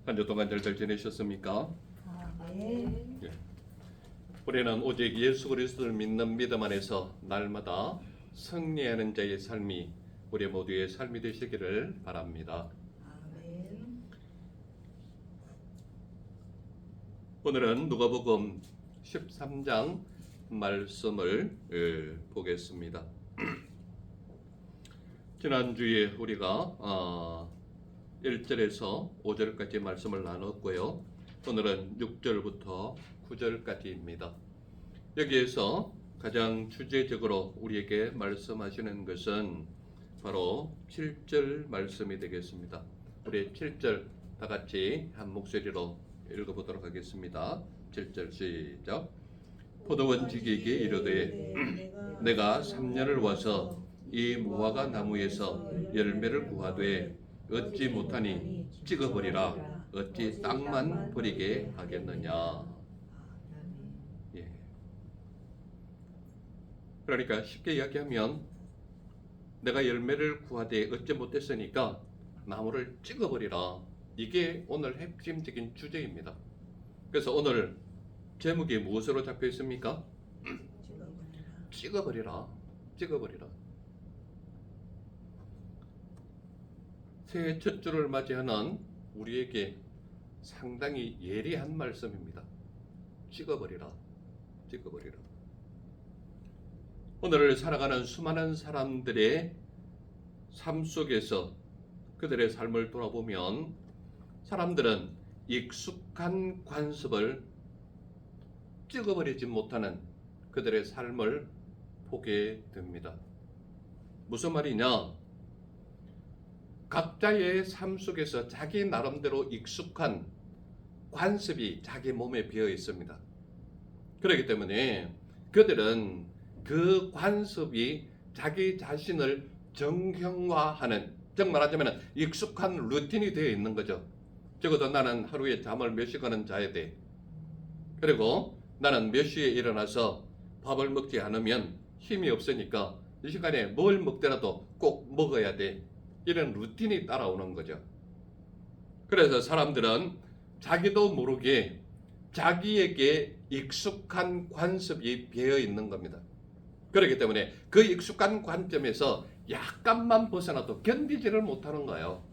한 주 동안 잘들 지내셨습니까? 네. 예. 우리는 오직 예수 그리스도를 믿는 믿음 안에서 날마다 승리하는 자의 삶이 우리 모두의 삶이 되시기를 바랍니다. 아멘. 오늘은 누가복음 13장 말씀을 보겠습니다. 지난주에 우리가 1절에서 5절까지 말씀을 나눴고요. 오늘은 6절부터 9절까지입니다. 여기에서 가장 주제적으로 우리에게 말씀하시는 것은 바로 7절 말씀이 되겠습니다. 우리 7절 다 같이 한 목소리로 읽어보도록 하겠습니다. 7절 시작. 포도원 지기에게 이르되 내가 3년을 와서 이 무화과 나무에서 열매를 구하되 얻지 못하니 찍어버리라. 어찌 땅만 버리게 하겠느냐. 예. 그러니까 쉽게 이야기하면 내가 열매를 구하되 얻지 못했으니까 나무를 찍어버리라. 이게 오늘 핵심적인 주제입니다. 그래서 오늘 제목이 무엇으로 잡혀 있습니까? 찍어버리라. 찍어버리라. 새해 첫 주를 맞이하는 우리에게 상당히 예리한 말씀입니다. 찍어버리라. 찍어버리라. 오늘을 살아가는 수많은 사람들의 삶 속에서 그들의 삶을 돌아보면 사람들은 익숙한 관습을 찍어버리지 못하는 그들의 삶을 보게 됩니다. 무슨 말이냐? 각자의 삶 속에서 자기 나름대로 익숙한 관습이 자기 몸에 배어 있습니다. 그렇기 때문에 그들은 그 관습이 자기 자신을 정형화하는, 즉 말하자면 익숙한 루틴이 되어 있는 거죠. 적어도 나는 하루에 잠을 몇 시간은 자야 돼. 그리고 나는 몇 시에 일어나서 밥을 먹지 않으면 힘이 없으니까 이 시간에 뭘 먹더라도 꼭 먹어야 돼. 이런 루틴이 따라오는 거죠. 그래서 사람들은 자기도 모르게 자기에게 익숙한 관습이 배어 있는 겁니다. 그렇기 때문에 그 익숙한 관점에서 약간만 벗어나도 견디지를 못하는 거예요.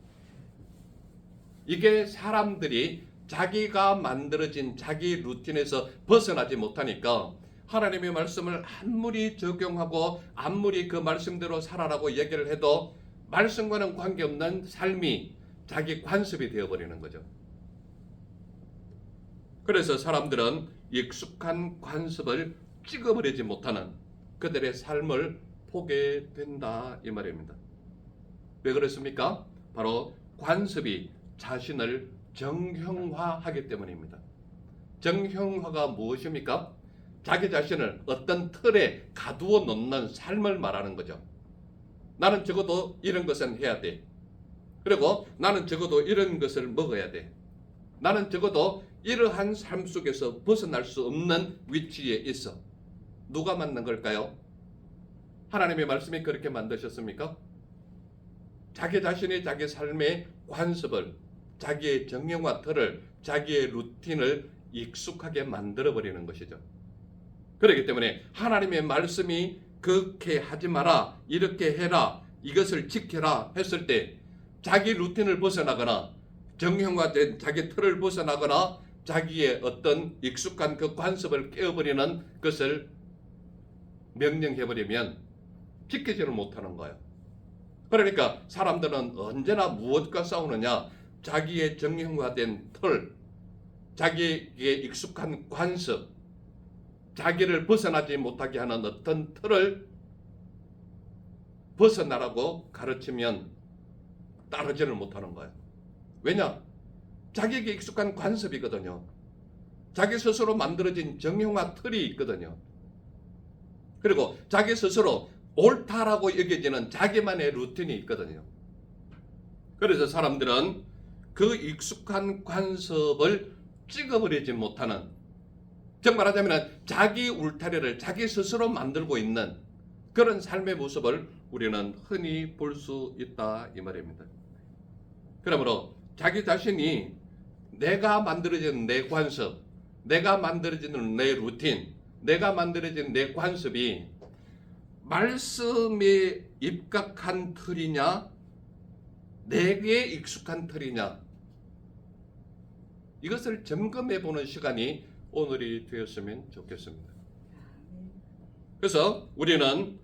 이게 사람들이 자기가 만들어진 자기 루틴에서 벗어나지 못하니까 하나님의 말씀을 아무리 적용하고 아무리 그 말씀대로 살아라고 얘기를 해도 말씀과는 관계없는 삶이 자기 관습이 되어버리는 거죠. 그래서 사람들은 익숙한 관습을 찍어버리지 못하는 그들의 삶을 보게 된다 이 말입니다. 왜 그렇습니까? 바로 관습이 자신을 정형화하기 때문입니다. 정형화가 무엇입니까? 자기 자신을 어떤 틀에 가두어 놓는 삶을 말하는 거죠. 나는 적어도 이런 것은 해야 돼. 그리고 나는 적어도 이런 것을 먹어야 돼. 나는 적어도 이러한 삶 속에서 벗어날 수 없는 위치에 있어. 누가 만든 걸까요? 하나님의 말씀이 그렇게 만드셨습니까? 자기 자신이 자기 삶의 관습을, 자기의 정형화 틀을, 자기의 루틴을 익숙하게 만들어버리는 것이죠. 그렇기 때문에 하나님의 말씀이 그렇게 하지 마라, 이렇게 해라, 이것을 지켜라 했을 때 자기 루틴을 벗어나거나 정형화된 자기 틀을 벗어나거나 자기의 어떤 익숙한 그 관습을 깨어버리는 것을 명령해버리면 지키지를 못하는 거예요. 그러니까 사람들은 언제나 무엇과 싸우느냐? 자기의 정형화된 틀, 자기에게 익숙한 관습, 자기를 벗어나지 못하게 하는 어떤 틀을 벗어나라고 가르치면 따르지를 못하는 거예요. 왜냐? 자기에게 익숙한 관습이거든요. 자기 스스로 만들어진 정형화 틀이 있거든요. 그리고 자기 스스로 옳다라고 여겨지는 자기만의 루틴이 있거든요. 그래서 사람들은 그 익숙한 관습을 찍어버리지 못하는, 즉 말하자면 자기 울타리를 자기 스스로 만들고 있는 그런 삶의 모습을 우리는 흔히 볼 수 있다 이 말입니다. 그러므로 자기 자신이 내가 만들어진 내 관습, 내가 만들어지는 내 루틴, 내가 만들어진 내 관습이 말씀에 입각한 틀이냐, 내게 익숙한 틀이냐, 이것을 점검해 보는 시간이 오늘이 되었으면 좋겠습니다. 그래서 우리는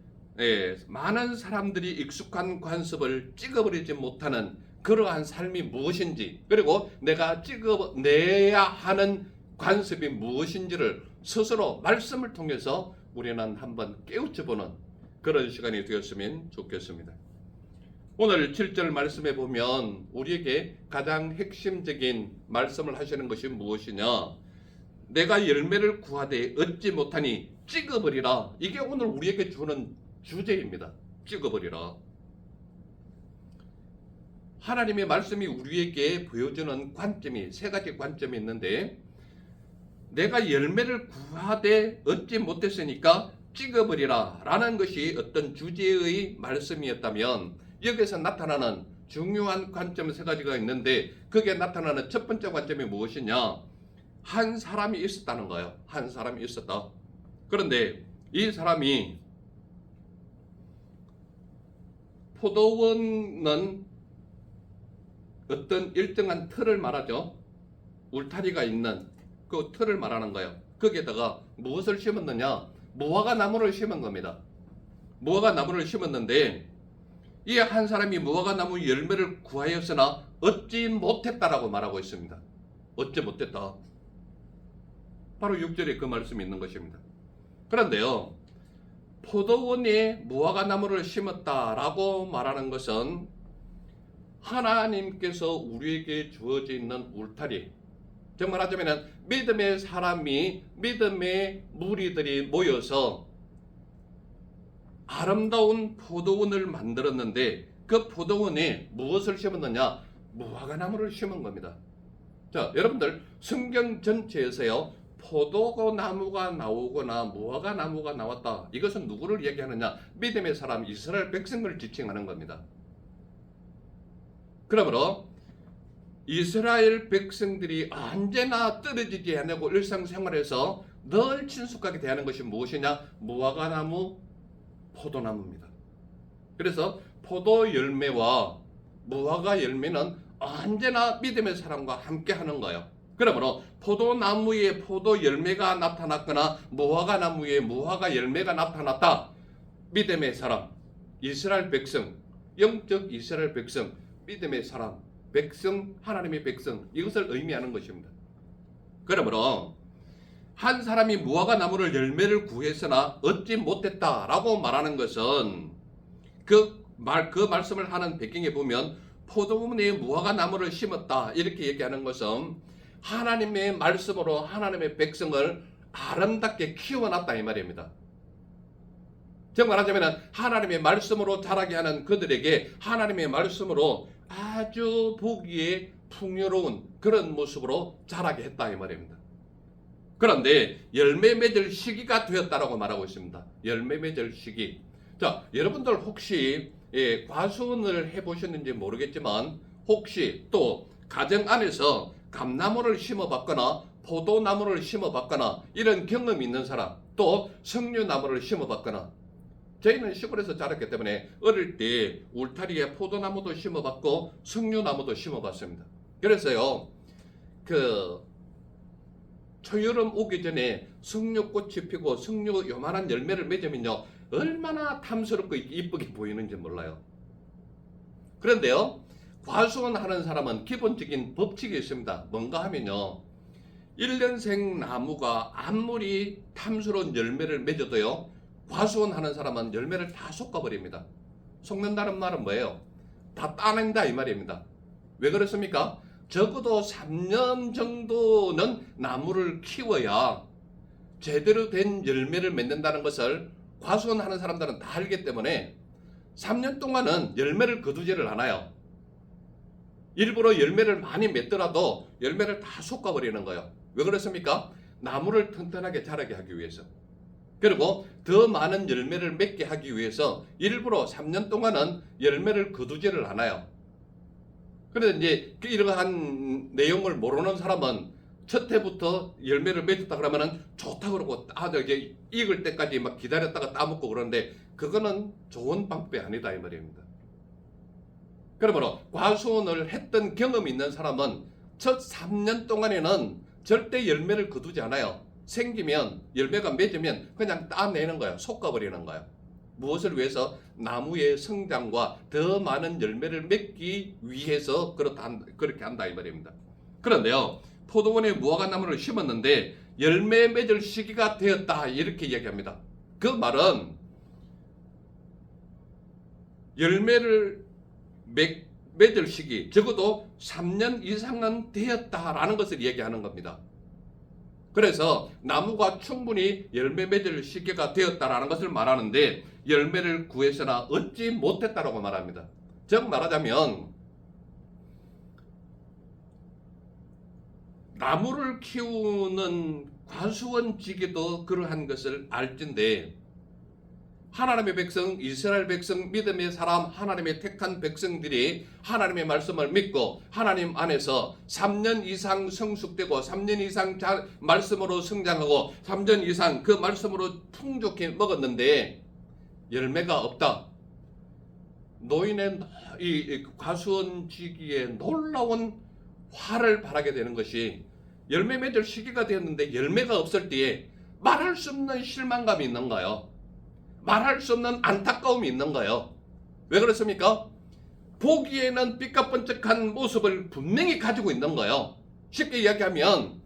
많은 사람들이 익숙한 관습을 찍어버리지 못하는 그러한 삶이 무엇인지, 그리고 내가 찍어내야 하는 관습이 무엇인지를 스스로 말씀을 통해서 우리는 한번 깨우쳐보는 그런 시간이 되었으면 좋겠습니다. 오늘 7절 말씀에 보면 우리에게 가장 핵심적인 말씀을 하시는 것이 무엇이냐, 내가 열매를 구하되 얻지 못하니 찍어버리라. 이게 오늘 우리에게 주는 주제입니다. 찍어버리라. 하나님의 말씀이 우리에게 보여주는 관점이 세 가지 관점이 있는데, 내가 열매를 구하되 얻지 못했으니까 찍어버리라 라는 것이 어떤 주제의 말씀이었다면, 여기서 나타나는 중요한 관점 세 가지가 있는데, 그게 나타나는 첫 번째 관점이 무엇이냐, 한 사람이 있었다는 거예요. 한 사람이 있었다. 그런데 이 사람이, 포도원은 어떤 일정한 틀을 말하죠. 울타리가 있는 그 틀을 말하는 거예요. 거기에다가 무엇을 심었느냐, 무화과 나무를 심은 겁니다. 무화과 나무를 심었는데, 이 한 사람이 무화과 나무 열매를 구하였으나 얻지 못했다라고 말하고 있습니다. 얻지 못했다. 바로 6절에 그 말씀이 있는 것입니다. 그런데요, 포도원에 무화과 나무를 심었다라고 말하는 것은 하나님께서 우리에게 주어져 있는 울타리, 정말 하자면 믿음의 사람이, 믿음의 무리들이 모여서 아름다운 포도원을 만들었는데, 그 포도원에 무엇을 심었느냐, 무화과 나무를 심은 겁니다. 자, 여러분들 성경 전체에서요, 포도나무가 나오거나 무화과 나무가 나왔다, 이것은 누구를 얘기하느냐, 믿음의 사람 이스라엘 백성을 지칭하는 겁니다. 그러므로 이스라엘 백성들이 언제나 떨어지지 않고 일상생활에서 늘 친숙하게 대하는 것이 무엇이냐, 무화과 나무, 포도나무입니다. 그래서 포도 열매와 무화과 열매는 언제나 믿음의 사람과 함께 하는 거예요. 그러므로 포도나무에 포도 열매가 나타났거나 무화과 나무에 무화과 열매가 나타났다, 믿음의 사람, 이스라엘 백성, 영적 이스라엘 백성, 믿음의 사람, 백성, 하나님의 백성, 이것을 의미하는 것입니다. 그러므로 한 사람이 무화과 나무를 열매를 구했으나 얻지 못했다라고 말하는 것은, 그 말씀을 하는 배경에 보면 포도원에 무화과 나무를 심었다 이렇게 얘기하는 것은 하나님의 말씀으로 하나님의 백성을 아름답게 키워놨다 이 말입니다. 정말 하자면 하나님의 말씀으로 자라게 하는 그들에게 하나님의 말씀으로 아주 보기에 풍요로운 그런 모습으로 자라게 했다 이 말입니다. 그런데 열매 맺을 시기가 되었다라고 말하고 있습니다. 열매 맺을 시기. 자, 여러분들 혹시 과수원을 해보셨는지 모르겠지만, 혹시 또 가정 안에서 감나무를 심어봤거나 포도나무를 심어봤거나 이런 경험이 있는 사람, 또 석류나무를 심어봤거나, 저희는 시골에서 자랐기 때문에 어릴 때 울타리에 포도나무도 심어봤고 석류나무도 심어봤습니다. 그래서요, 초여름 오기 전에 석류꽃이 피고 석류 요만한 열매를 맺으면요, 얼마나 탐스럽고 이쁘게 보이는지 몰라요. 그런데요, 과수원 하는 사람은 기본적인 법칙이 있습니다. 뭔가 하면요, 1년생 나무가 아무리 탐스러운 열매를 맺어도요, 과수원 하는 사람은 열매를 다 솎아버립니다. 솎는다는 말은 뭐예요? 다 따낸다 이 말입니다. 왜 그렇습니까? 적어도 3년 정도는 나무를 키워야 제대로 된 열매를 맺는다는 것을 과수원 하는 사람들은 다 알기 때문에 3년 동안은 열매를 거두지를 않아요. 일부러 열매를 많이 맺더라도 열매를 다 솎아버리는 거예요. 왜 그렇습니까? 나무를 튼튼하게 자라게 하기 위해서. 그리고 더 많은 열매를 맺게 하기 위해서 일부러 3년 동안은 열매를 거두지를 않아요. 그런데 이제 이러한 내용을 모르는 사람은 첫 해부터 열매를 맺었다 그러면은 좋다 그러고 이제 익을 때까지 막 기다렸다가 따먹고 그러는데 그거는 좋은 방법이 아니다 이 말입니다. 그러므로 과수원을 했던 경험이 있는 사람은 첫 3년 동안에는 절대 열매를 거두지 않아요. 생기면 열매가 맺으면 그냥 따내는 거예요. 솎아버리는 거예요. 무엇을 위해서? 나무의 성장과 더 많은 열매를 맺기 위해서 그렇게 한다 이 말입니다. 그런데요, 포도원에 무화과나무를 심었는데 열매 맺을 시기가 되었다 이렇게 이야기합니다. 그 말은 열매를 맺을 시기 적어도 3년 이상은 되었다라는 것을 얘기하는 겁니다. 그래서 나무가 충분히 열매 맺을 시기가 되었다라는 것을 말하는데 열매를 구해서나 얻지 못했다라고 말합니다. 즉 말하자면 나무를 키우는 과수원지기도 그러한 것을 알진데 하나님의 백성, 이스라엘 백성, 믿음의 사람, 하나님의 택한 백성들이 하나님의 말씀을 믿고 하나님 안에서 3년 이상 성숙되고 3년 이상 말씀으로 성장하고 3년 이상 그 말씀으로 풍족히 먹었는데 열매가 없다. 노인의 이 과수원지기에 놀라운 화를 발하게 되는 것이 열매 맺을 시기가 되었는데 열매가 없을 때에 말할 수 없는 실망감이 있는 거예요. 말할 수 없는 안타까움이 있는 거예요. 왜 그렇습니까? 보기에는 삐까뻔쩍한 모습을 분명히 가지고 있는 거예요. 쉽게 이야기하면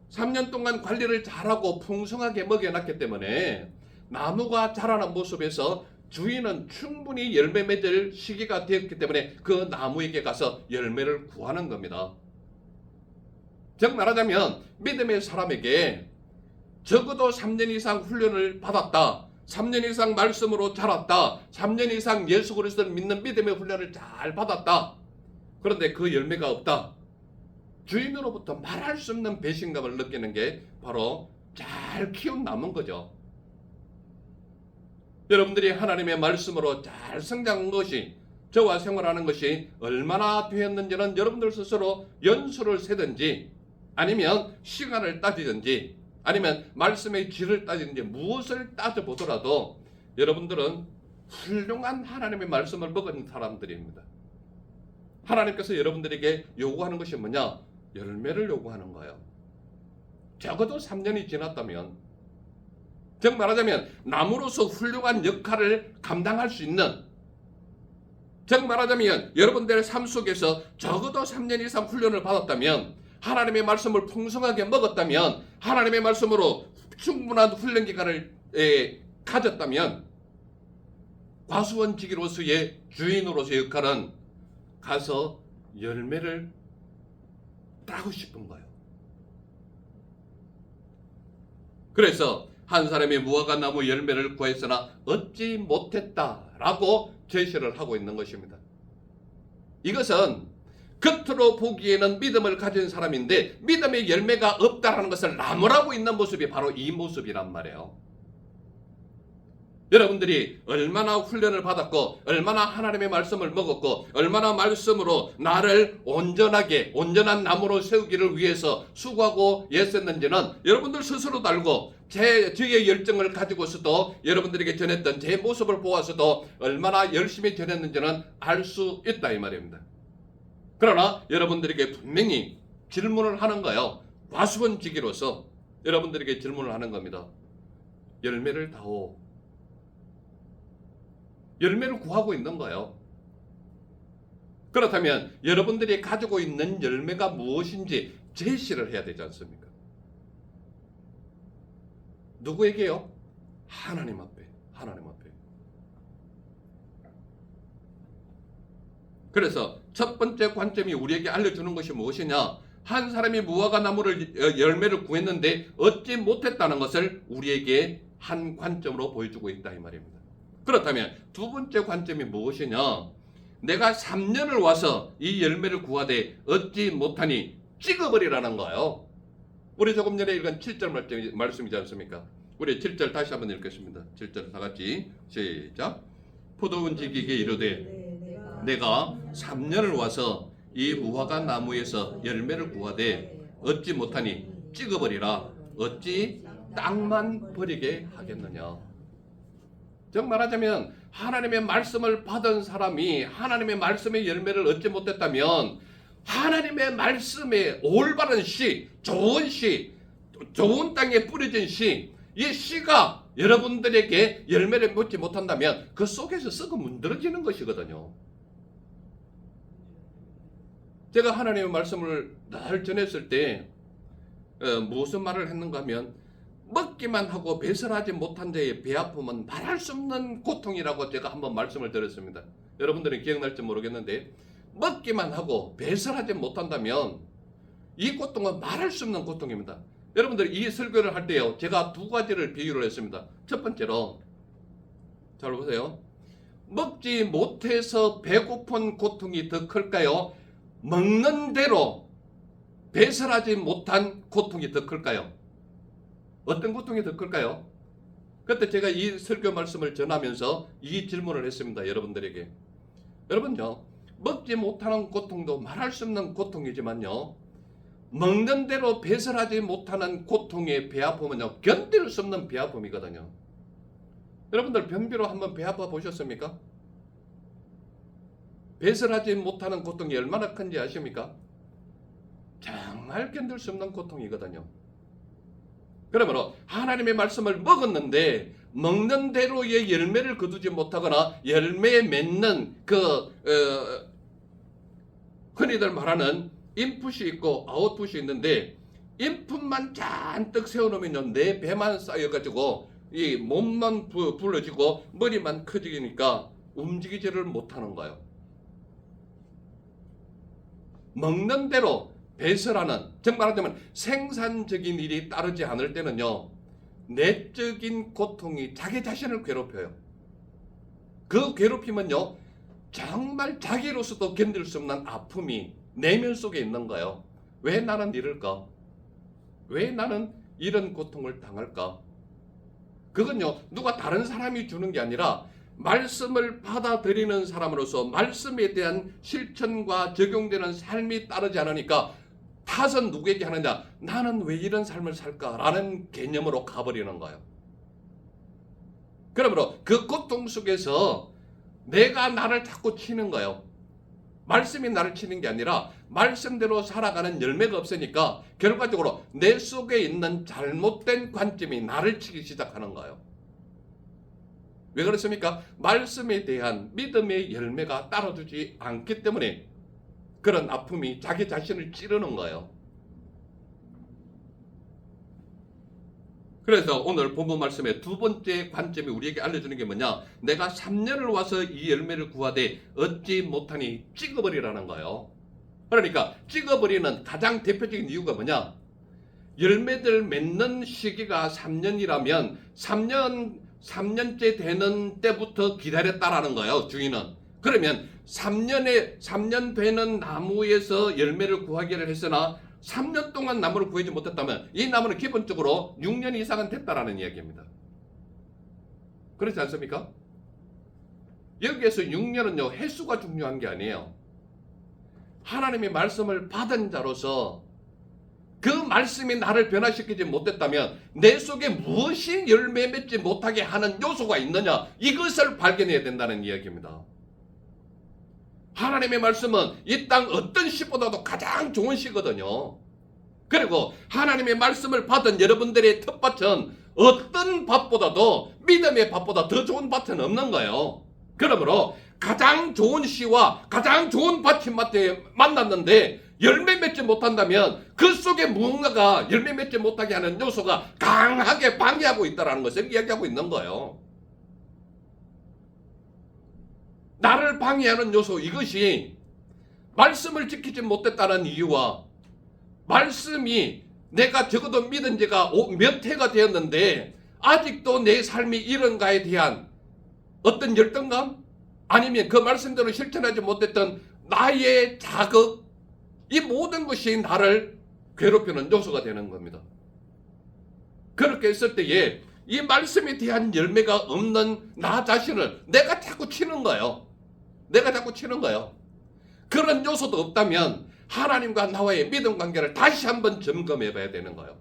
3년 동안 관리를 잘하고 풍성하게 먹여놨기 때문에 나무가 자라는 모습에서 주인은 충분히 열매 맺을 시기가 되었기 때문에 그 나무에게 가서 열매를 구하는 겁니다. 즉 말하자면 믿음의 사람에게 적어도 3년 이상 훈련을 받았다. 3년 이상 말씀으로 자랐다. 3년 이상 예수 그리스도를 믿는 믿음의 훈련을 잘 받았다. 그런데 그 열매가 없다. 주인으로부터 말할 수 없는 배신감을 느끼는 게 바로 잘 키운 나무인 거죠. 여러분들이 하나님의 말씀으로 잘 성장한 것이 저와 생활하는 것이 얼마나 되었는지는 여러분들 스스로 연수를 세든지 아니면 시간을 따지든지 아니면 말씀의 질을 따지든지 무엇을 따져보더라도 여러분들은 훌륭한 하나님의 말씀을 먹은 사람들입니다. 하나님께서 여러분들에게 요구하는 것이 뭐냐? 열매를 요구하는 거예요. 적어도 3년이 지났다면, 즉 말하자면 나무로서 훌륭한 역할을 감당할 수 있는, 즉 말하자면 여러분들의 삶 속에서 적어도 3년 이상 훈련을 받았다면, 하나님의 말씀을 풍성하게 먹었다면, 하나님의 말씀으로 충분한 훈련 기간을 가졌다면 과수원지기로서의 주인으로서의 역할은 가서 열매를 따고 싶은 거예요. 그래서 한 사람이 무화과나무 열매를 구했으나 얻지 못했다라고 제시를 하고 있는 것입니다. 이것은 겉으로 보기에는 믿음을 가진 사람인데 믿음의 열매가 없다라는 것을 나무라고 있는 모습이 바로 이 모습이란 말이에요. 여러분들이 얼마나 훈련을 받았고 얼마나 하나님의 말씀을 먹었고 얼마나 말씀으로 나를 온전한 나무로 세우기를 위해서 수고하고 애썼는지는 여러분들 스스로도 알고 저의 열정을 가지고서도 여러분들에게 전했던 제 모습을 보아서도 얼마나 열심히 전했는지는 알 수 있다 이 말입니다. 그러나 여러분들에게 분명히 질문을 하는 거예요. 과수원지기로서 여러분들에게 질문을 하는 겁니다. 열매를 다오. 열매를 구하고 있는 거예요. 그렇다면 여러분들이 가지고 있는 열매가 무엇인지 제시를 해야 되지 않습니까? 누구에게요? 하나님 앞에. 하나님 앞에. 그래서 첫 번째 관점이 우리에게 알려주는 것이 무엇이냐? 한 사람이 무화과나무를 열매를 구했는데 얻지 못했다는 것을 우리에게 한 관점으로 보여주고 있다 이 말입니다. 그렇다면 두 번째 관점이 무엇이냐? 내가 3년을 와서 이 열매를 구하되 얻지 못하니 찍어버리라는 거예요. 우리 조금 전에 읽은 7절 말씀이지 않습니까? 우리 7절 다시 한번 읽겠습니다. 7절 다 같이 시작. 포도원 지기에게 이르되 내가 3년을 와서 이 무화과 나무에서 열매를 구하되 얻지 못하니 찍어버리라. 어찌 땅만 버리게 하겠느냐. 정 말하자면 하나님의 말씀을 받은 사람이 하나님의 말씀의 열매를 얻지 못했다면 하나님의 말씀에 올바른 씨, 좋은 땅에 뿌려진 씨, 이 씨가 여러분들에게 열매를 맺지 못한다면 그 속에서 썩어 문드러지는 것이거든요. 제가 하나님의 말씀을 늘 전했을 때 무슨 말을 했는가 하면 먹기만 하고 배설하지 못한 자의 배 아픔은 말할 수 없는 고통이라고 제가 한번 말씀을 드렸습니다. 여러분들은 기억날지 모르겠는데 먹기만 하고 배설하지 못한다면 이 고통은 말할 수 없는 고통입니다. 여러분들 이 설교를 할 때요, 제가 두 가지를 비유를 했습니다. 첫 번째로 잘 보세요. 먹지 못해서 배고픈 고통이 더 클까요? 먹는 대로 배설하지 못한 고통이 더 클까요? 어떤 고통이 더 클까요? 그때 제가 이 설교 말씀을 전하면서 이 질문을 했습니다. 여러분들에게. 여러분요, 먹지 못하는 고통도 말할 수 없는 고통이지만요, 먹는 대로 배설하지 못하는 고통의 배아픔은요, 견딜 수 없는 배아픔이거든요. 여러분들 변비로 한번 배 아파 보셨습니까? 배설하지 못하는 고통이 얼마나 큰지 아십니까? 정말 견딜 수 없는 고통이거든요. 그러므로 하나님의 말씀을 먹었는데 먹는 대로의 열매를 거두지 못하거나 열매에 맺는 흔히들 말하는 인풋이 있고 아웃풋이 있는데 인풋만 잔뜩 세워놓으면요, 내 배만 쌓여가지고 이 몸만 불러지고 머리만 커지니까 움직이지를 못하는 거예요. 먹는 대로 배설하는, 정말 하자면 생산적인 일이 따르지 않을 때는요, 내적인 고통이 자기 자신을 괴롭혀요. 그 괴롭힘은요, 정말 자기로서도 견딜 수 없는 아픔이 내면 속에 있는 거예요. 왜 나는 이럴까? 왜 나는 이런 고통을 당할까? 그건요, 누가 다른 사람이 주는 게 아니라 말씀을 받아들이는 사람으로서 말씀에 대한 실천과 적용되는 삶이 따르지 않으니까 탓은 누구에게 하느냐? 나는 왜 이런 삶을 살까라는 개념으로 가버리는 거예요. 그러므로 그 고통 속에서 내가 나를 자꾸 치는 거예요. 말씀이 나를 치는 게 아니라 말씀대로 살아가는 열매가 없으니까 결과적으로 내 속에 있는 잘못된 관점이 나를 치기 시작하는 거예요. 왜 그렇습니까? 말씀에 대한 믿음의 열매가 따라주지 않기 때문에 그런 아픔이 자기 자신을 찌르는 거예요. 그래서 오늘 본문 말씀의 두 번째 관점이 우리에게 알려주는 게 뭐냐? 내가 3년을 와서 이 열매를 구하되 얻지 못하니 찍어버리라는 거예요. 그러니까 찍어버리는 가장 대표적인 이유가 뭐냐? 열매들 맺는 시기가 3년이라면 3년째 되는 때부터 기다렸다라는 거예요, 주인은. 그러면 3년 되는 나무에서 열매를 구하기를 했으나 3년 동안 나무를 구하지 못했다면 이 나무는 기본적으로 6년 이상은 됐다라는 이야기입니다. 그렇지 않습니까? 여기에서 6년은요, 횟수가 중요한 게 아니에요. 하나님의 말씀을 받은 자로서 그 말씀이 나를 변화시키지 못했다면 내 속에 무엇이 열매 맺지 못하게 하는 요소가 있느냐, 이것을 발견해야 된다는 이야기입니다. 하나님의 말씀은 이 땅 어떤 씨보다도 가장 좋은 씨거든요. 그리고 하나님의 말씀을 받은 여러분들의 텃밭은 어떤 밭보다도 믿음의 밭보다 더 좋은 밭은 없는 거예요. 그러므로 가장 좋은 씨와 가장 좋은 밭이 만났는데 열매 맺지 못한다면 그 속에 무언가가 열매 맺지 못하게 하는 요소가 강하게 방해하고 있다는 것을 이야기하고 있는 거예요. 나를 방해하는 요소, 이것이 말씀을 지키지 못했다는 이유와 말씀이 내가 적어도 믿은 지가 몇 해가 되었는데 아직도 내 삶이 이런가에 대한 어떤 열등감, 아니면 그 말씀대로 실천하지 못했던 나의 자극, 이 모든 것이 나를 괴롭히는 요소가 되는 겁니다. 그렇게 했을 때에 이 말씀에 대한 열매가 없는 나 자신을 내가 자꾸 치는 거예요. 내가 자꾸 치는 거예요. 그런 요소도 없다면 하나님과 나와의 믿음 관계를 다시 한번 점검해 봐야 되는 거예요.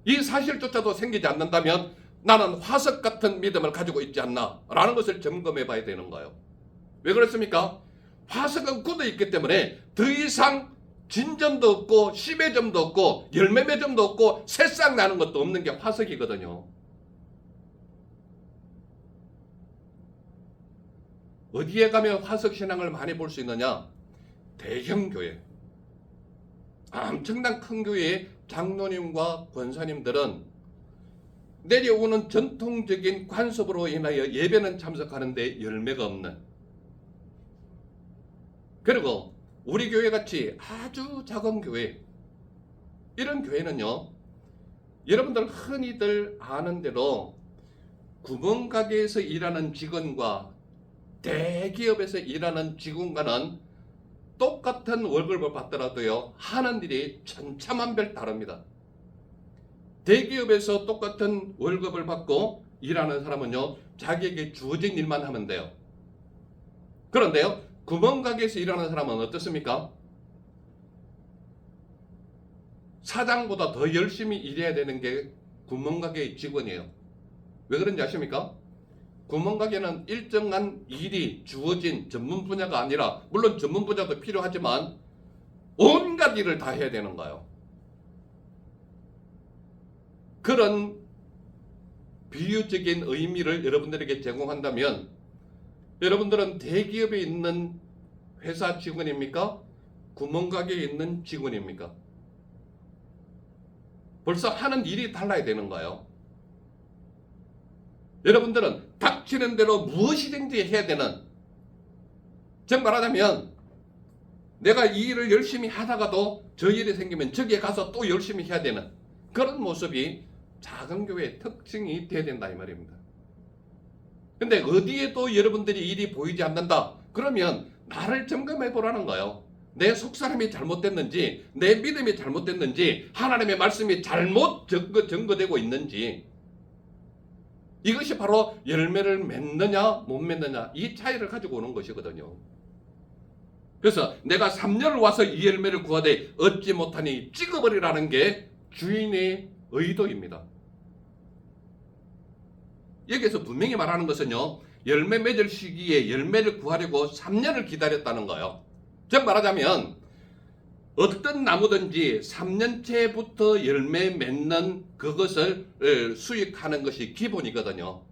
이 사실조차도 생기지 않는다면 나는 화석 같은 믿음을 가지고 있지 않나 라는 것을 점검해 봐야 되는 거예요. 왜 그렇습니까? 화석은 굳어 있기 때문에 더 이상 진점도 없고 심해점도 없고 열매 맺음도 없고 새싹 나는 것도 없는 게 화석이거든요. 어디에 가면 화석 신앙을 많이 볼 수 있느냐? 대형 교회, 엄청난 큰 교회의 장로님과 권사님들은 내려오는 전통적인 관습으로 인하여 예배는 참석하는데 열매가 없는, 그리고 우리 교회 같이 아주 작은 교회, 이런 교회는요, 여러분들 흔히들 아는 대로 구멍가게에서 일하는 직원과 대기업에서 일하는 직원과는 똑같은 월급을 받더라도요, 하는 일이 천차만별 다릅니다. 대기업에서 똑같은 월급을 받고 일하는 사람은요, 자기에게 주어진 일만 하면 돼요. 그런데요, 구멍가게에서 일하는 사람은 어떻습니까? 사장보다 더 열심히 일해야 되는 게 구멍가게의 직원이에요. 왜 그런지 아십니까? 구멍가게는 일정한 일이 주어진 전문 분야가 아니라, 물론 전문 분야도 필요하지만 온갖 일을 다 해야 되는 거예요. 그런 비유적인 의미를 여러분들에게 제공한다면, 여러분들은 대기업에 있는 회사 직원입니까? 구멍가게에 있는 직원입니까? 벌써 하는 일이 달라야 되는 거예요. 여러분들은 닥치는 대로 무엇이든지 해야 되는, 즉 말하자면 내가 이 일을 열심히 하다가도 저 일이 생기면 저기에 가서 또 열심히 해야 되는 그런 모습이 작은 교회의 특징이 돼야 된다 이 말입니다. 근데 어디에도 여러분들이 일이 보이지 않는다, 그러면 나를 점검해 보라는 거예요. 내 속사람이 잘못됐는지, 내 믿음이 잘못됐는지, 하나님의 말씀이 잘못 증거되고 있는지, 이것이 바로 열매를 맺느냐 못 맺느냐 이 차이를 가지고 오는 것이거든요. 그래서 내가 3년을 와서 이 열매를 구하되 얻지 못하니 찍어버리라는 게 주인의 의도입니다. 여기서 분명히 말하는 것은요, 열매 맺을 시기에 열매를 구하려고 3년을 기다렸다는 거예요. 즉 말하자면 어떤 나무든지 3년째부터 열매 맺는 그것을 수익하는 것이 기본이거든요.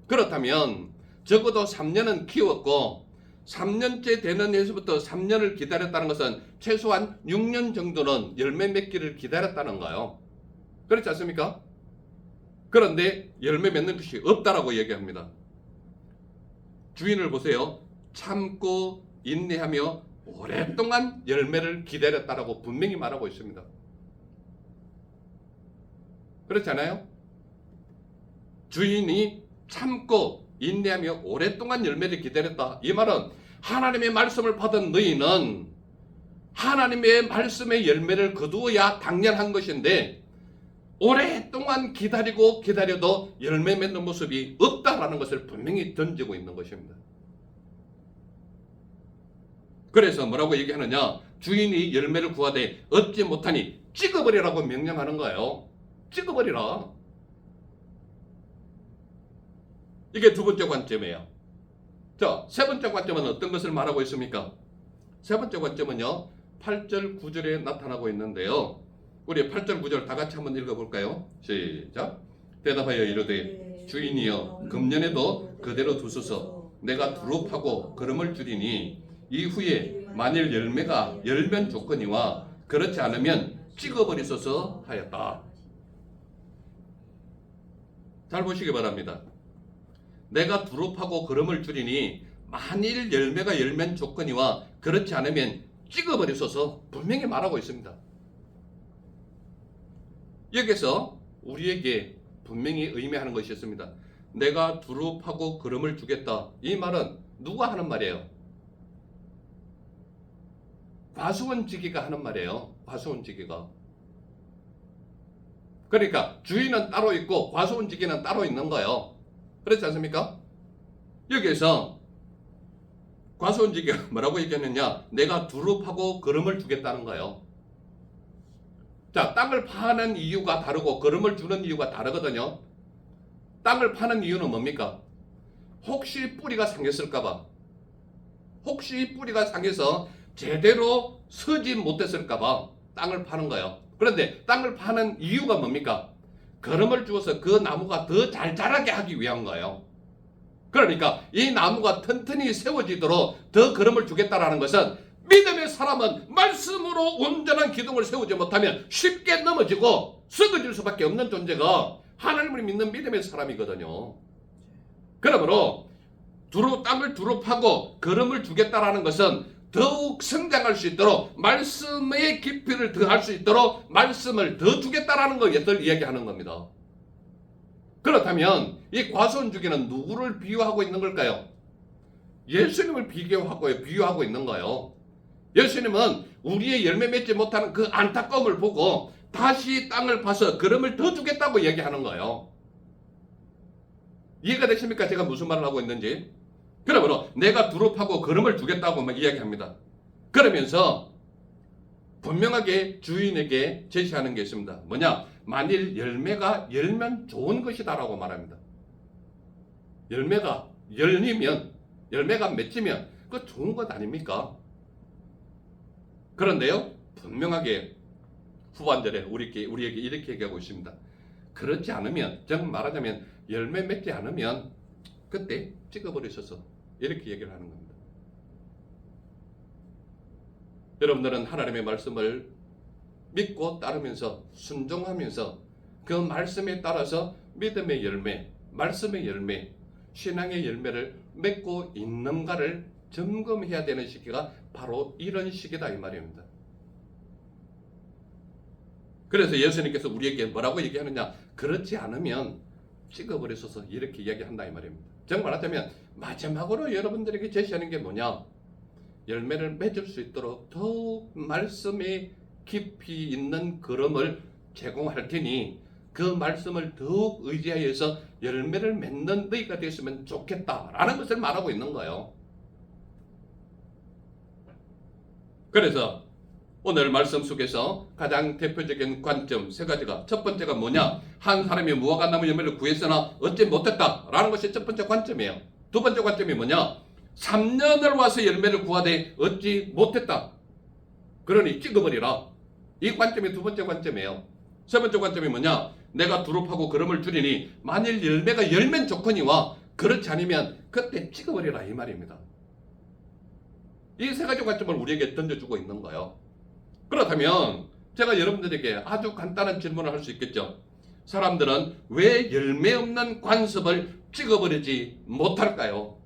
그렇다면 적어도 3년은 키웠고 3년째 되는 해서부터 3년을 기다렸다는 것은 최소한 6년 정도는 열매 맺기를 기다렸다는 거예요. 그렇지 않습니까? 그런데 열매 맺는 것이 없다라고 얘기합니다. 주인을 보세요. 참고 인내하며 오랫동안 열매를 기다렸다라고 분명히 말하고 있습니다. 그렇지 않아요? 주인이 참고 인내하며 오랫동안 열매를 기다렸다. 이 말은 하나님의 말씀을 받은 너희는 하나님의 말씀의 열매를 거두어야 당연한 것인데 오랫동안 기다리고 기다려도 열매 맺는 모습이 없다라는 것을 분명히 던지고 있는 것입니다. 그래서 뭐라고 얘기하느냐? 주인이 열매를 구하되 얻지 못하니 찍어버리라고 명령하는 거예요. 찍어버리라. 이게 두 번째 관점이에요. 자, 세 번째 관점은 어떤 것을 말하고 있습니까? 세 번째 관점은요, 8절 9절에 나타나고 있는데요. 우리 8절 9절 다 같이 한번 읽어볼까요? 시작. 대답하여 이르되 주인이여 금년에도 그대로 두소서. 내가 두루 파고 거름을 줄이니 이후에 만일 열매가 열면 좋거니와 그렇지 않으면 찍어버리소서 하였다. 잘 보시기 바랍니다. 내가 두루 파고 거름을 줄이니 만일 열매가 열면 좋거니와 그렇지 않으면 찍어버리소서 분명히 말하고 있습니다. 여기서 우리에게 분명히 의미하는 것이 있습니다. 내가 두루 파고 거름을 주겠다. 이 말은 누가 하는 말이에요? 과수원지기가 하는 말이에요. 과수원지기가. 그러니까 주인은 따로 있고 과수원지기는 따로 있는 거예요. 그렇지 않습니까? 여기에서 과수원지기가 뭐라고 얘기했느냐? 내가 두릅하고 거름을 주겠다는 거예요. 자, 땅을 파는 이유가 다르고 거름을 주는 이유가 다르거든요. 땅을 파는 이유는 뭡니까? 혹시 뿌리가 상했을까봐, 혹시 뿌리가 상해서 제대로 서지 못했을까봐 땅을 파는 거예요. 그런데 땅을 파는 이유가 뭡니까? 거름을 주어서 그 나무가 더 잘 자라게 하기 위한 거예요. 그러니까 이 나무가 튼튼히 세워지도록 더 거름을 주겠다라는 것은, 믿음의 사람은 말씀으로 온전한 기둥을 세우지 못하면 쉽게 넘어지고 썩어질 수밖에 없는 존재가 하나님을 믿는 믿음의 사람이거든요. 그러므로 땅을 두릅하고 거름을 주겠다라는 것은 더욱 성장할 수 있도록, 말씀의 깊이를 더할 수 있도록 말씀을 더 주겠다라는 것을 이야기하는 겁니다. 그렇다면 이 과수원주기는 누구를 비유하고 있는 걸까요? 예수님을 비유하고 있는 거예요. 예수님은 우리의 열매 맺지 못하는 그 안타까움을 보고 다시 땅을 파서 거름을 더 주겠다고 얘기하는 거예요. 이해가 되십니까? 제가 무슨 말을 하고 있는지. 그러므로 내가 두릅하고 거름을 주겠다고 막 이야기합니다. 그러면서 분명하게 주인에게 제시하는 게 있습니다. 뭐냐? 만일 열매가 열면 좋은 것이다라고 말합니다. 열매가 열리면, 열매가 맺히면 그거 좋은 것 아닙니까? 그런데요, 분명하게 후반절에 우리에게 이렇게 얘기하고 있습니다. 그렇지 않으면, 즉 말하자면 열매 맺지 않으면 그때 찍어버리셔서, 이렇게 얘기를 하는 겁니다. 여러분들은 하나님의 말씀을 믿고 따르면서 순종하면서 그 말씀에 따라서 믿음의 열매, 말씀의 열매, 신앙의 열매를 맺고 있는가를 점검해야 되는 시기가 바로 이런 시기다 이 말입니다. 그래서 예수님께서 우리에게 뭐라고 얘기하느냐? 그렇지 않으면 찍어버리셔서, 이렇게 이야기한다 이 말입니다. 정말 말하자면 마지막으로 여러분들에게 제시하는 게 뭐냐? 열매를 맺을 수 있도록 더욱 말씀에 깊이 있는 거름을 제공할 테니 그 말씀을 더욱 의지하여서 열매를 맺는 너희가 되었으면 좋겠다라는 것을 말하고 있는 거예요. 그래서 오늘 말씀 속에서 가장 대표적인 관점 세 가지가, 첫 번째가 뭐냐? 한 사람이 무화과 나무 열매를 구했으나 얻지 못했다라는 것이 첫 번째 관점이에요. 두 번째 관점이 뭐냐? 3년을 와서 열매를 구하되 얻지 못했다. 그러니 찍어버리라. 이 관점이 두 번째 관점이에요. 세 번째 관점이 뭐냐? 내가 두릅하고 거름을 주리니 만일 열매가 열면 좋거니와 그렇지 않으면 그때 찍어버리라 이 말입니다. 이 세 가지 관점을 우리에게 던져주고 있는 거예요. 그렇다면 제가 여러분들에게 아주 간단한 질문을 할 수 있겠죠. 사람들은 왜 열매 없는 관습을 찍어버리지 못할까요?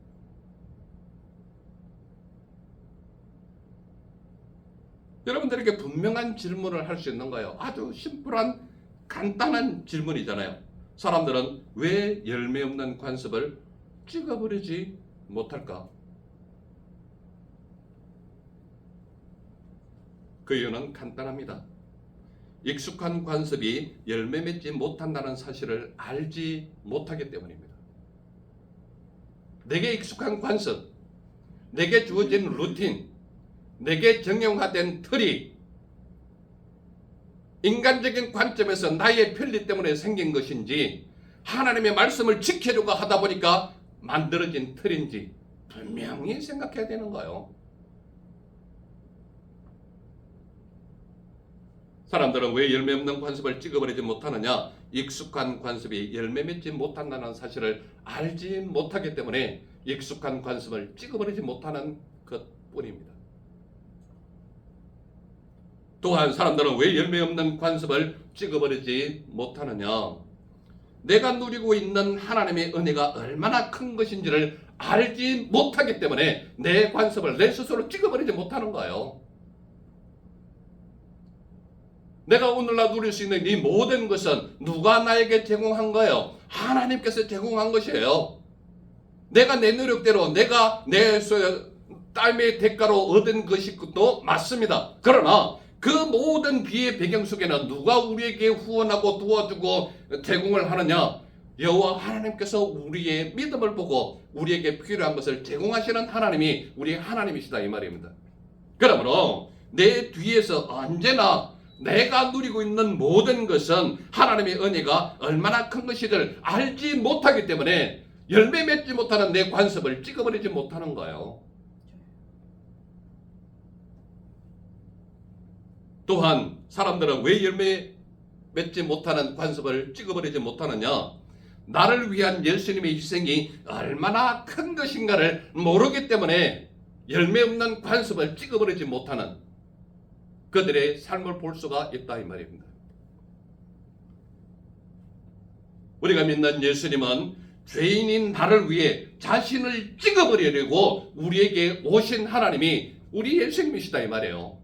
여러분들에게 분명한 질문을 할 수 있는 거예요. 아주 심플한 간단한 질문이잖아요. 사람들은 왜 열매 없는 관습을 찍어버리지 못할까? 그 이유는 간단합니다. 익숙한 관습이 열매 맺지 못한다는 사실을 알지 못하기 때문입니다. 내게 익숙한 관습, 내게 주어진 루틴, 내게 정형화된 틀이 인간적인 관점에서 나의 편리 때문에 생긴 것인지 하나님의 말씀을 지키려고 하다 보니까 만들어진 틀인지 분명히 생각해야 되는 거예요. 사람들은 왜 열매 없는 관습을 찍어버리지 못하느냐? 익숙한 관습이 열매 맺지 못한다는 사실을 알지 못하기 때문에 익숙한 관습을 찍어버리지 못하는 것뿐입니다. 또한 사람들은 왜 열매 없는 관습을 찍어버리지 못하느냐? 내가 누리고 있는 하나님의 은혜가 얼마나 큰 것인지를 알지 못하기 때문에 내 관습을 내 스스로 찍어버리지 못하는 거예요. 내가 오늘날 누릴 수 있는 이 모든 것은 누가 나에게 제공한 거예요? 하나님께서 제공한 것이에요. 내가 내 노력대로, 내가 내 땀의 대가로 얻은 것도 맞습니다. 그러나 그 모든 비의 배경 속에는 누가 우리에게 후원하고 도와주고 제공을 하느냐? 여호와 하나님께서 우리의 믿음을 보고 우리에게 필요한 것을 제공하시는 하나님이 우리의 하나님이시다 이 말입니다. 그러므로 내 뒤에서 언제나 내가 누리고 있는 모든 것은 하나님의 은혜가 얼마나 큰 것인지를 알지 못하기 때문에 열매 맺지 못하는 내 관습을 찍어버리지 못하는 거예요. 또한 사람들은 왜 열매 맺지 못하는 관습을 찍어버리지 못하느냐? 나를 위한 예수님의 희생이 얼마나 큰 것인가를 모르기 때문에 열매 없는 관습을 찍어버리지 못하는 그들의 삶을 볼 수가 있다 이 말입니다. 우리가 믿는 예수님은 죄인인 나를 위해 자신을 찍어버리려고 우리에게 오신 하나님이 우리 예수님이시다 이 말이에요.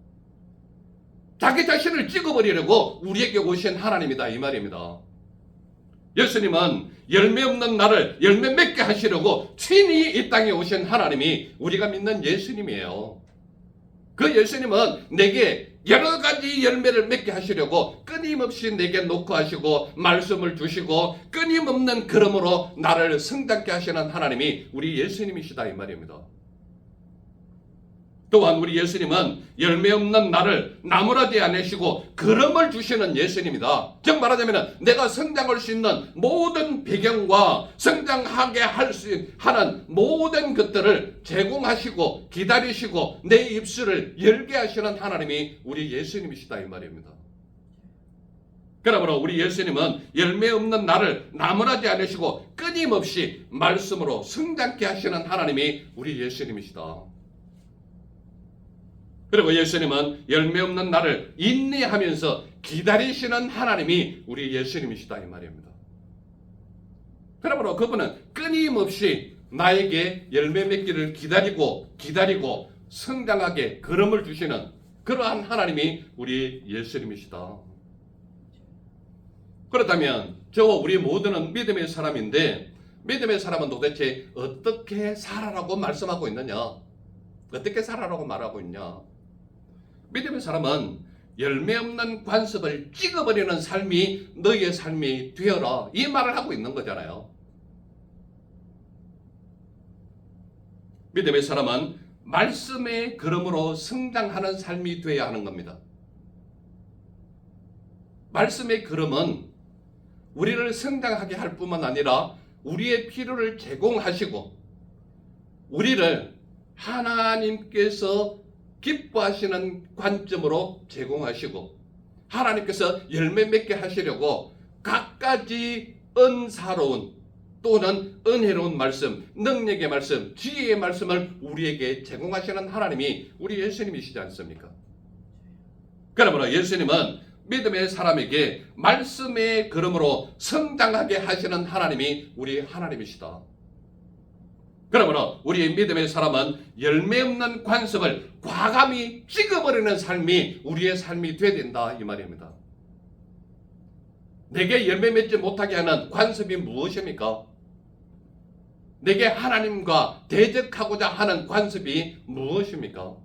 자기 자신을 찍어버리려고 우리에게 오신 하나님이다 이 말입니다. 예수님은 열매 없는 나를 열매 맺게 하시려고 친히 이 땅에 오신 하나님이 우리가 믿는 예수님이에요. 그 예수님은 내게 여러 가지 열매를 맺게 하시려고 끊임없이 내게 노크하시고 말씀을 주시고 끊임없는 걸음으로 나를 성장케 하시는 하나님이 우리 예수님이시다 이 말입니다. 또한 우리 예수님은 열매 없는 나를 나무라지 않으시고 걸음을 주시는 예수님이다. 즉 말하자면 내가 성장할 수 있는 모든 배경과 성장하게 할 수 하는 모든 것들을 제공하시고 기다리시고 내 입술을 열게 하시는 하나님이 우리 예수님이시다 이 말입니다. 그러므로 우리 예수님은 열매 없는 나를 나무라지 않으시고 끊임없이 말씀으로 성장케 하시는 하나님이 우리 예수님이시다. 그리고 예수님은 열매 없는 나를 인내하면서 기다리시는 하나님이 우리 예수님이시다 이 말입니다. 그러므로 그분은 끊임없이 나에게 열매 맺기를 기다리고 성장하게 걸음을 주시는 그러한 하나님이 우리 예수님이시다. 그렇다면 저와 우리 모두는 믿음의 사람인데 믿음의 사람은 도대체 어떻게 살아라고 말씀하고 있느냐? 어떻게 살아라고 말하고 있냐? 믿음의 사람은 열매 없는 관습을 찍어버리는 삶이 너희의 삶이 되어라 이 말을 하고 있는 거잖아요. 믿음의 사람은 말씀의 걸음으로 성장하는 삶이 되어야 하는 겁니다. 말씀의 걸음은 우리를 성장하게 할 뿐만 아니라 우리의 필요를 제공하시고 우리를 하나님께서 기뻐하시는 관점으로 제공하시고 하나님께서 열매 맺게 하시려고 갖가지 은사로운 또는 은혜로운 말씀, 능력의 말씀, 지혜의 말씀을 우리에게 제공하시는 하나님이 우리 예수님이시지 않습니까? 그러므로 예수님은 믿음의 사람에게 말씀의 걸음으로 성장하게 하시는 하나님이 우리 하나님이시다. 그러므로 우리 믿음의 사람은 열매 없는 관습을 과감히 찍어버리는 삶이 우리의 삶이 되어야 된다 이 말입니다. 내게 열매 맺지 못하게 하는 관습이 무엇입니까? 내게 하나님과 대적하고자 하는 관습이 무엇입니까?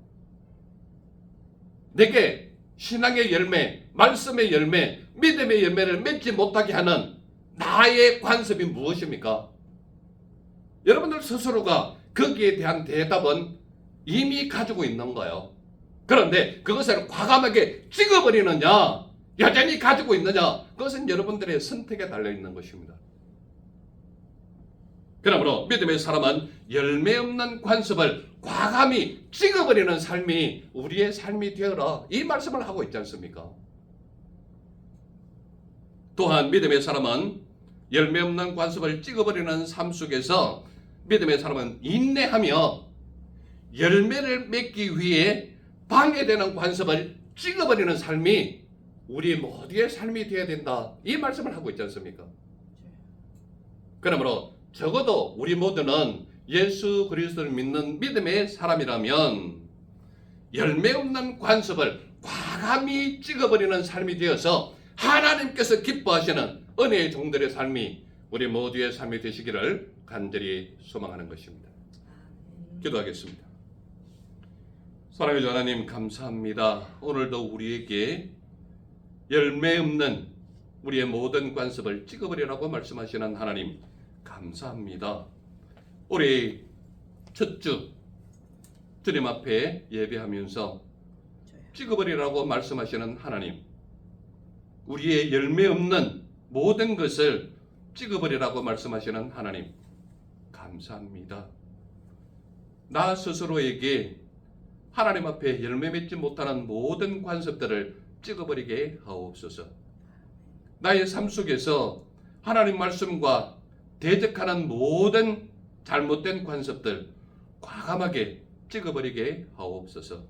내게 신앙의 열매, 말씀의 열매, 믿음의 열매를 맺지 못하게 하는 나의 관습이 무엇입니까? 여러분들 스스로가 거기에 대한 대답은 이미 가지고 있는 거예요. 그런데 그것을 과감하게 찍어버리느냐, 여전히 가지고 있느냐, 그것은 여러분들의 선택에 달려있는 것입니다. 그러므로 믿음의 사람은 열매 없는 관습을 과감히 찍어버리는 삶이 우리의 삶이 되어라 이 말씀을 하고 있지 않습니까? 또한 믿음의 사람은 열매 없는 관습을 찍어버리는 삶 속에서 믿음의 사람은 인내하며 열매를 맺기 위해 방해되는 관습을 찍어버리는 삶이 우리 모두의 삶이 되어야 된다 이 말씀을 하고 있지 않습니까? 그러므로 적어도 우리 모두는 예수 그리스도를 믿는 믿음의 사람이라면 열매 없는 관습을 과감히 찍어버리는 삶이 되어서 하나님께서 기뻐하시는 은혜의 종들의 삶이 우리 모두의 삶이 되시기를 간절히 소망하는 것입니다. 기도하겠습니다. 사랑의 하나님 감사합니다. 오늘도 우리에게 열매 없는 우리의 모든 관습을 찍어버리라고 말씀하시는 하나님 감사합니다. 우리 첫 주 주님 앞에 예배하면서 찍어버리라고 말씀하시는 하나님, 우리의 열매 없는 모든 것을 찍어버리라고 말씀하시는 하나님 감사합니다. 나 스스로에게 하나님 앞에 열매 맺지 못하는 모든 관습들을 찍어버리게 하옵소서. 나의 삶 속에서 하나님 말씀과 대적하는 모든 잘못된 관습들 과감하게 찍어버리게 하옵소서.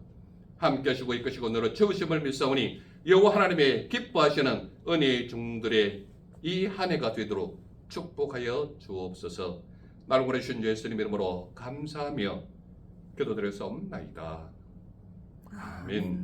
함께 하시고 이끄시고 너로 채우심을 믿사오니 여호와 하나님의 기뻐하시는 은혜의 종들의 이 한 해가 되도록 축복하여 주옵소서. 나를 보내주신 예수님 이름으로 감사하며 기도드렸사옵나이다. 아멘.